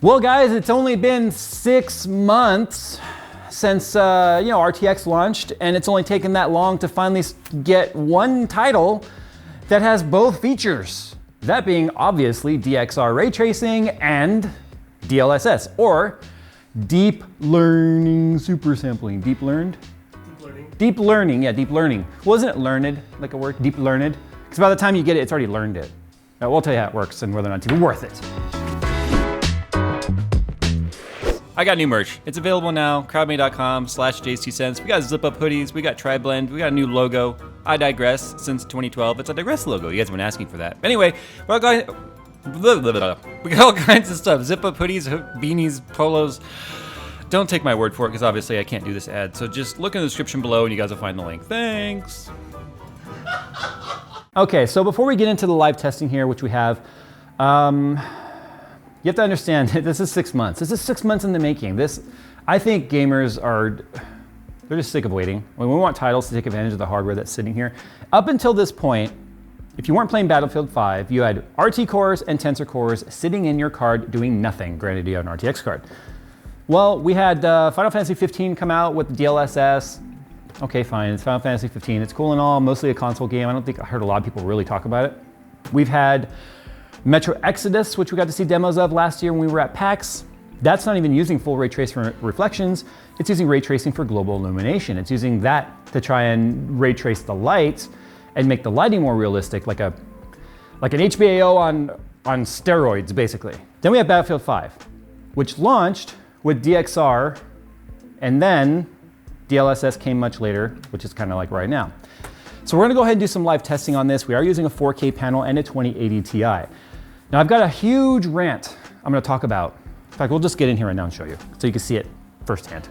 Well guys, it's only been 6 months since RTX launched, and it's only taken that long to finally get one title that has both features. That being obviously DXR ray tracing and DLSS, or deep learning super sampling. Deep learned? Deep learning. Deep learning, yeah, deep learning. Wasn't it learned, like a word? Deep learned? Because by the time you get it, it's already learned it. Now, we'll tell you how it works and whether or not it's even worth it. I got new merch. It's available now, crowdmade.com/Jayztwocents. We got zip-up hoodies, we got tri-blend, we got a new logo. I digress, since 2012, it's a digress logo. You guys have been asking for that. But anyway, we got all kinds of stuff. Zip-up hoodies, beanies, polos. Don't take my word for it, because obviously I can't do this ad. So just look in the description below and you guys will find the link. Thanks. Okay, so before we get into the live testing here, which we have, you have to understand, this is 6 months. This is 6 months in the making. I think gamers they're just sick of waiting. We want titles to take advantage of the hardware that's sitting here. Up until this point, if you weren't playing Battlefield 5, you had RT cores and Tensor cores sitting in your card doing nothing. Granted, you had an RTX card. Well, we had Final Fantasy 15 come out with the DLSS. Okay, fine, it's Final Fantasy 15. It's cool and all, mostly a console game. I don't think I heard a lot of people really talk about it. We've had Metro Exodus, which we got to see demos of last year when we were at PAX. That's not even using full ray tracing for reflections. It's using ray tracing for global illumination. It's using that to try and ray trace the light and make the lighting more realistic, like an HBO on steroids, basically. Then we have Battlefield 5, which launched with DXR, and then DLSS came much later, which is kind of like right now. So we're gonna go ahead and do some live testing on this. We are using a 4K panel and a 2080 Ti. Now I've got a huge rant I'm gonna talk about. In fact, we'll just get in here right now and show you so you can see it firsthand.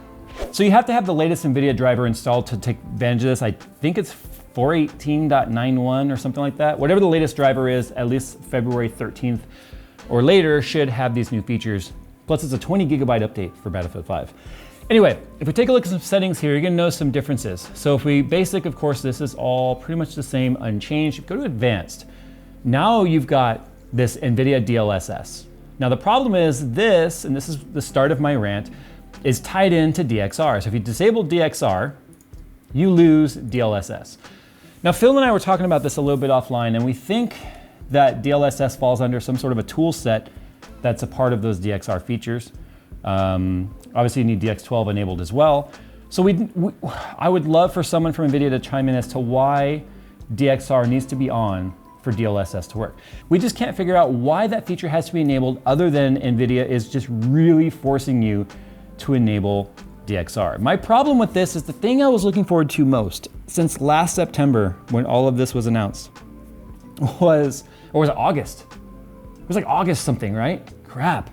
So you have to have the latest NVIDIA driver installed to take advantage of this. I think it's 418.91 or something like that. Whatever the latest driver is, at least February 13th or later, should have these new features. Plus it's a 20 gigabyte update for Battlefield 5. Anyway, if we take a look at some settings here, you're gonna notice some differences. So if we basic, of course, this is all pretty much the same, unchanged. Go to advanced. Now you've got this NVIDIA DLSS. Now the problem is this, and this is the start of my rant, is tied into DXR. So if you disable DXR, you lose DLSS. Now Phil and I were talking about this a little bit offline, and we think that DLSS falls under some sort of a tool set that's a part of those DXR features. Obviously you need DX12 enabled as well. So I would love for someone from NVIDIA to chime in as to why DXR needs to be on for DLSS to work. We just can't figure out why that feature has to be enabled, other than NVIDIA is just really forcing you to enable DXR. My problem with this is the thing I was looking forward to most since last September when all of this was announced was it August? It was like August something, right? Crap.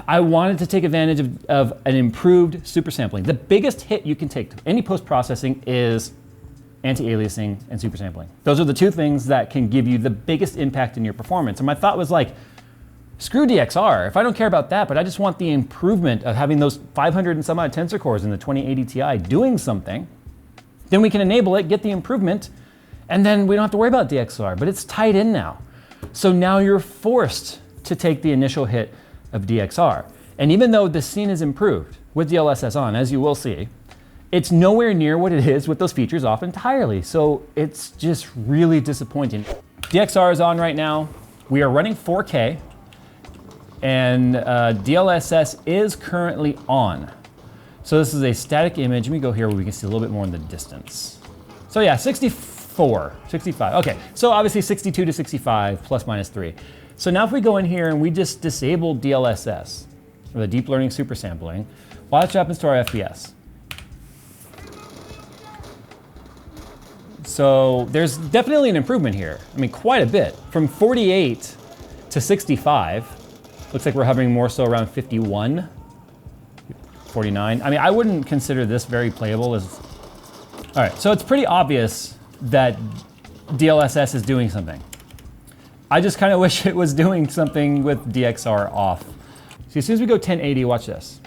I wanted to take advantage of an improved super sampling. The biggest hit you can take to any post-processing is anti-aliasing and super sampling. Those are the two things that can give you the biggest impact in your performance. And my thought was like, screw DXR. If I don't care about that, but I just want the improvement of having those 500 and some odd Tensor cores in the 2080 Ti doing something, then we can enable it, get the improvement, and then we don't have to worry about DXR, but it's tied in now. So now you're forced to take the initial hit of DXR. And even though the scene is improved with DLSS on, as you will see, it's nowhere near what it is with those features off entirely. So it's just really disappointing. DXR is on right now. We are running 4K, and DLSS is currently on. So this is a static image. Let me go here where we can see a little bit more in the distance. So yeah, 64, 65. Okay, so obviously 62 to 65 plus minus 3. So now if we go in here and we just disable DLSS, or the deep learning super sampling, watch what happens to our FPS. So there's definitely an improvement here. I mean, quite a bit. From 48 to 65, looks like we're hovering more so around 51, 49. I mean, I wouldn't consider this very playable as, all right, so it's pretty obvious that DLSS is doing something. I just kind of wish it was doing something with DXR off. So as soon as we go 1080, watch this.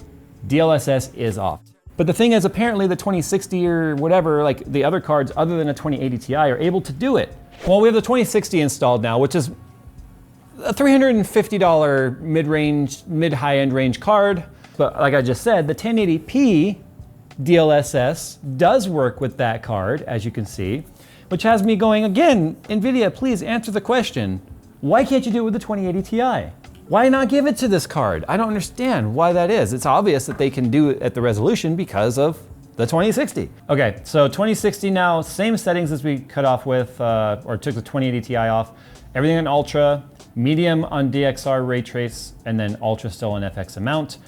DLSS is off. But the thing is, apparently the 2060 or whatever, like the other cards other than a 2080 Ti are able to do it. Well, we have the 2060 installed now, which is a $350 mid-range, mid-high-end range card. But like I just said, the 1080p DLSS does work with that card, as you can see, which has me going, again, NVIDIA, please answer the question, why can't you do it with the 2080 Ti? Why not give it to this card? I don't understand why that is. It's obvious that they can do it at the resolution because of the 2060. Okay, so 2060 now, same settings as we cut off with, or took the 2080 Ti off. Everything in Ultra, medium on DXR ray trace, and then Ultra still on FX amount.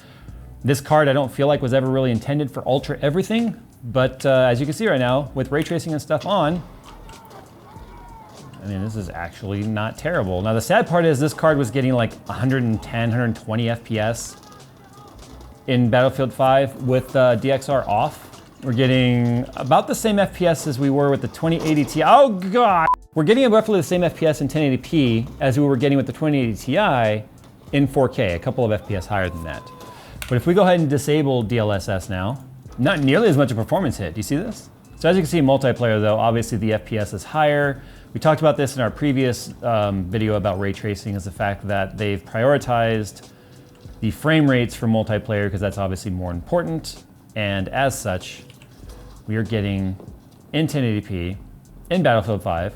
This card I don't feel like was ever really intended for Ultra everything, but as you can see right now, with ray tracing and stuff on, I mean, this is actually not terrible. Now the sad part is this card was getting like 110, 120 FPS in Battlefield 5 with DXR off. We're getting about the same FPS as we were with the 2080 Ti. Oh God! We're getting roughly the same FPS in 1080p as we were getting with the 2080 Ti in 4K, a couple of FPS higher than that. But if we go ahead and disable DLSS now, not nearly as much a performance hit. Do you see this? So as you can see in multiplayer though, obviously the FPS is higher. We talked about this in our previous video about ray tracing, is the fact that they've prioritized the frame rates for multiplayer because that's obviously more important. And as such, we are getting in 1080p in Battlefield 5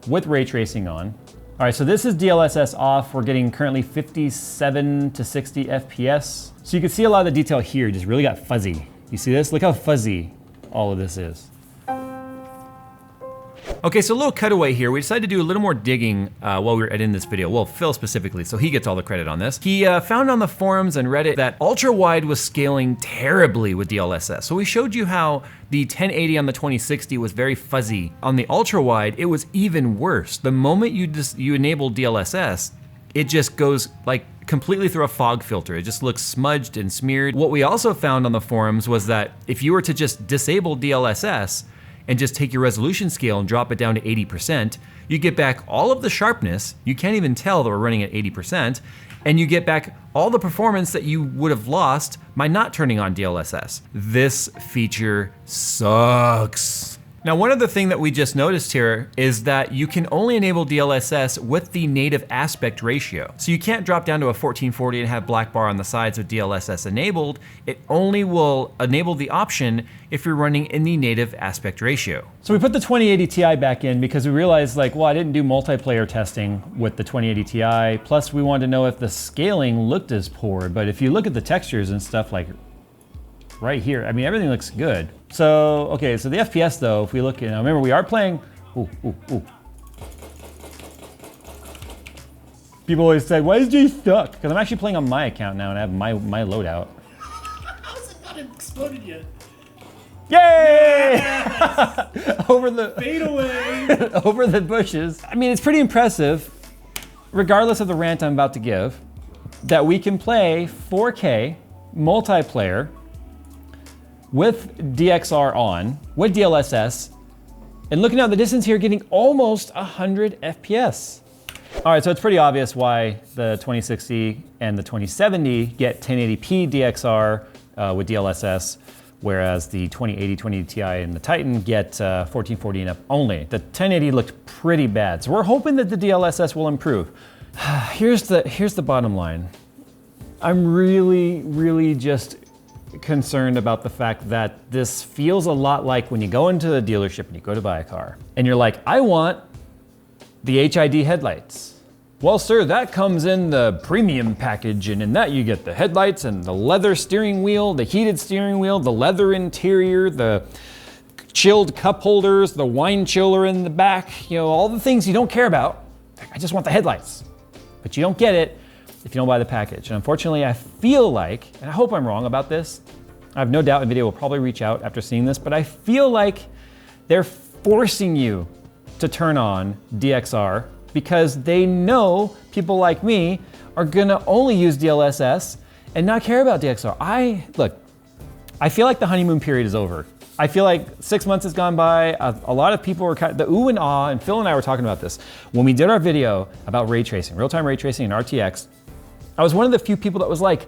with ray tracing on. All right, so this is DLSS off. We're getting currently 57 to 60 FPS. So you can see a lot of the detail here just really got fuzzy. You see this? Look how fuzzy all of this is. Okay, so a little cutaway here. We decided to do a little more digging while we were editing this video. Well, Phil specifically, so he gets all the credit on this. He found on the forums and Reddit that ultra-wide was scaling terribly with DLSS. So we showed you how the 1080 on the 2060 was very fuzzy. On the ultra-wide, it was even worse. The moment you enable DLSS, it just goes like completely through a fog filter. It just looks smudged and smeared. What we also found on the forums was that if you were to just disable DLSS, and just take your resolution scale and drop it down to 80%, you get back all of the sharpness. You can't even tell that we're running at 80%, and you get back all the performance that you would have lost by not turning on DLSS. This feature sucks. Now, one other thing that we just noticed here is that you can only enable DLSS with the native aspect ratio. So you can't drop down to a 1440 and have black bar on the sides with DLSS enabled. It only will enable the option if you're running in the native aspect ratio. So we put the 2080 Ti back in because we realized like, well, I didn't do multiplayer testing with the 2080 Ti. Plus we wanted to know if the scaling looked as poor. But if you look at the textures and stuff like right here, I mean, everything looks good. So, okay, so the FPS though, if we look at, now remember we are playing, ooh. People always say, why is Jay stuck? Because I'm actually playing on my account now and I have my loadout. How's it not exploded yet? Yay! Yes! Over the fade away. Over the bushes. I mean, it's pretty impressive, regardless of the rant I'm about to give, that we can play 4K multiplayer with DXR on, with DLSS, and looking at the distance here, getting almost 100 FPS. All right, so it's pretty obvious why the 2060 and the 2070 get 1080p DXR with DLSS, whereas the 2080, 2080 Ti and the Titan get 1440 and up only. The 1080 looked pretty bad, so we're hoping that the DLSS will improve. Here's the bottom line. I'm really just concerned about the fact that this feels a lot like when you go into a dealership and you go to buy a car and you're like, I want the HID headlights. Well, sir, that comes in the premium package, and in that you get the headlights and the leather steering wheel, the heated steering wheel, the leather interior, the chilled cup holders, the wine chiller in the back, you know, all the things you don't care about. I just want the headlights. But you don't get it if you don't buy the package. And unfortunately, I feel like, and I hope I'm wrong about this, I have no doubt NVIDIA will probably reach out after seeing this, but I feel like they're forcing you to turn on DXR because they know people like me are gonna only use DLSS and not care about DXR. Look, I feel like the honeymoon period is over. I feel like 6 months has gone by. A lot of people were the ooh and ah, and Phil and I were talking about this. When we did our video about ray tracing, real-time ray tracing and RTX, I was one of the few people that was like,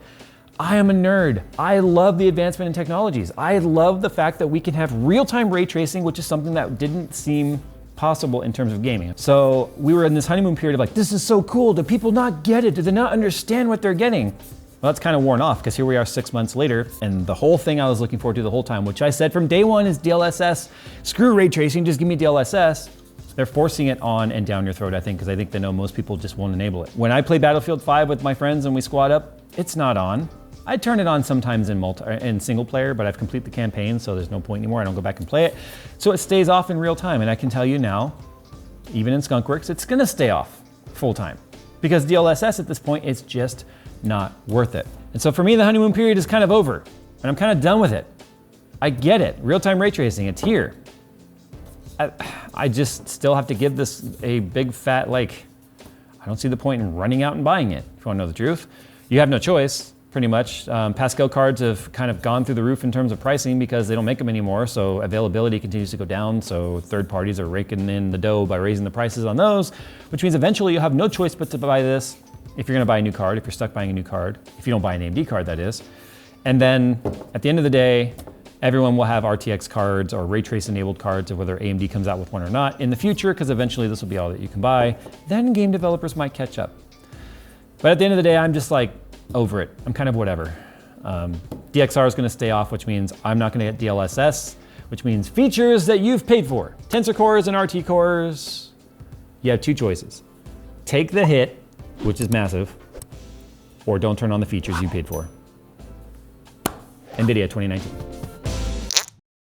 I am a nerd. I love the advancement in technologies. I love the fact that we can have real-time ray tracing, which is something that didn't seem possible in terms of gaming. So we were in this honeymoon period of like, this is so cool. Do people not get it? Do they not understand what they're getting? Well, that's kind of worn off because here we are 6 months later, and the whole thing I was looking forward to the whole time, which I said from day one is DLSS. Screw ray tracing, just give me DLSS. They're forcing it on and down your throat, I think, because I think they know most people just won't enable it. When I play Battlefield 5 with my friends and we squad up, it's not on. I turn it on sometimes in single player, but I've completed the campaign, so there's no point anymore. I don't go back and play it. So it stays off in real time, and I can tell you now, even in Skunkworks, it's gonna stay off full time. Because DLSS at this point is just not worth it. And so for me, the honeymoon period is kind of over, and I'm kind of done with it. I get it, real-time ray tracing, it's here. I just still have to give this a big fat, like, I don't see the point in running out and buying it, if you wanna know the truth. You have no choice, pretty much. Pascal cards have kind of gone through the roof in terms of pricing because they don't make them anymore, so availability continues to go down, so third parties are raking in the dough by raising the prices on those, which means eventually you'll have no choice but to buy this if you're gonna buy a new card, if you're stuck buying a new card, if you don't buy an AMD card, that is. And then at the end of the day, everyone will have RTX cards or ray trace enabled cards, or whether AMD comes out with one or not in the future, because eventually this will be all that you can buy. Then game developers might catch up. But at the end of the day, I'm just like over it. I'm kind of whatever. DXR is gonna stay off, which means I'm not gonna get DLSS, which means features that you've paid for. Tensor cores and RT cores, you have two choices. Take the hit, which is massive, or don't turn on the features you paid for. NVIDIA 2019.